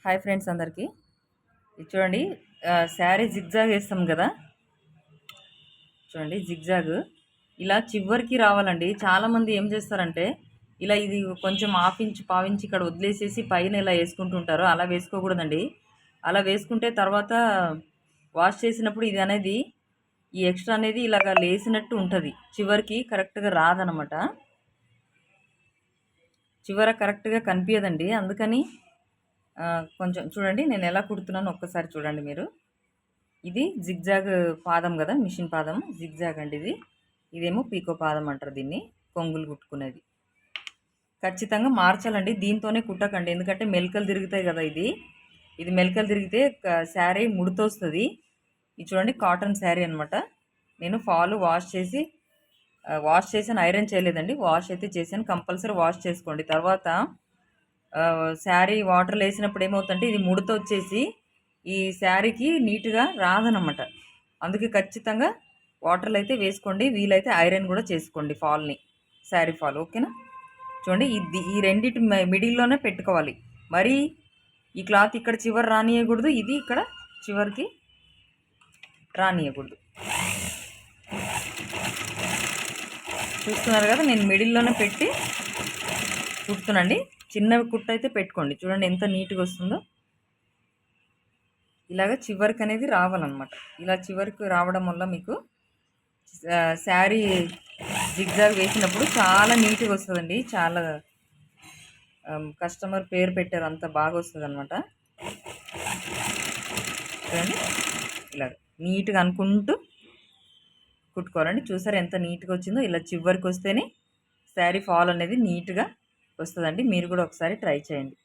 Hi friends అందరికీ. ఇది చూడండి, శారీ జిగ్జాగ్ వేస్తాం కదా. చూడండి జిగ్జాగ్ ఇలా చివరికి రావాలండి. చాలామంది ఏం చేస్తారంటే ఇలా ఇది కొంచెం హాఫ్ ఇంచ్ పావించి ఇక్కడ వదిలేసేసి పైన ఇలా వేసుకుంటుంటారు. అలా వేసుకోకూడదండి. అలా వేసుకుంటే తర్వాత వాష్ చేసినప్పుడు ఇది అనేది ఈ ఎక్స్ట్రా అనేది ఇలాగ లేసినట్టు ఉంటుంది. చివరికి కరెక్ట్గా రాదనమాట. చివర కరెక్ట్గా కనిపించదండి. అందుకని కొంచెం చూడండి నేను ఎలా కుడుతున్నానో ఒక్కసారి చూడండి మీరు. ఇది జిగ్జాగ్ పాదం కదా, మిషన్ పాదం జిగ్జాగ్ అండి ఇది. ఇదేమో పీకో పాదం అంటారు దీన్ని, కొంగులు కుట్టుకునేది. ఖచ్చితంగా మార్చాలండి, దీంతోనే కుట్టకండి. ఎందుకంటే మెలికలు తిరుగుతాయి కదా. ఇది మెలికలు తిరిగితే శారీ ముడతొస్తుంది. ఇది చూడండి కాటన్ శారీ అనమాట. నేను ఫాల్ వాష్ చేసాను, ఐరన్ చేయలేదండి. వాష్ అయితే చేశాను. కంపల్సరీ వాష్ చేసుకోండి. తర్వాత శారీ వాటర్లో వేసినప్పుడు ఏమవుతుందంటే ఇది ముడత వచ్చేసి ఈ శారీకి నీట్గా రాదనమాట. అందుకే ఖచ్చితంగా వాటర్లో అయితే వేసుకోండి. వీలైతే ఐరన్ కూడా చేసుకోండి ఫాల్ని, శారీ ఫాల్. ఓకేనా? చూడండి ఈ రెండింటి మిడిల్లోనే పెట్టుకోవాలి. మరి ఈ క్లాత్ ఇక్కడ చివరి రానియకూడదు, ఇది ఇక్కడ చివరికి రానియకూడదు. చూస్తున్నారు కదా, నేను మిడిల్లోనే పెట్టి కుడుతున్నాండి. చిన్న కుట్టు అయితే పెట్టుకోండి. చూడండి ఎంత నీట్గా వస్తుందో. ఇలాగ చివరికి అనేది రావాలన్నమాట. ఇలా చివరికి రావడం వల్ల మీకు శారీ జిగ్జాగ్ వేసినప్పుడు చాలా నీట్గా వస్తుందండి. చాలా కస్టమర్ పేరు పెట్టారు, అంత బాగా వస్తుంది అనమాట. చూడండి ఇలాగ నీట్గా అనుకుంటూ కుట్టుకోవాలండి. చూసారు ఎంత నీట్గా వచ్చిందో. ఇలా చివరికి వస్తేనే శారీ ఫాల్ అనేది నీట్గా వస్తుందండి. మీరు కూడా ఒకసారి ట్రై చేయండి.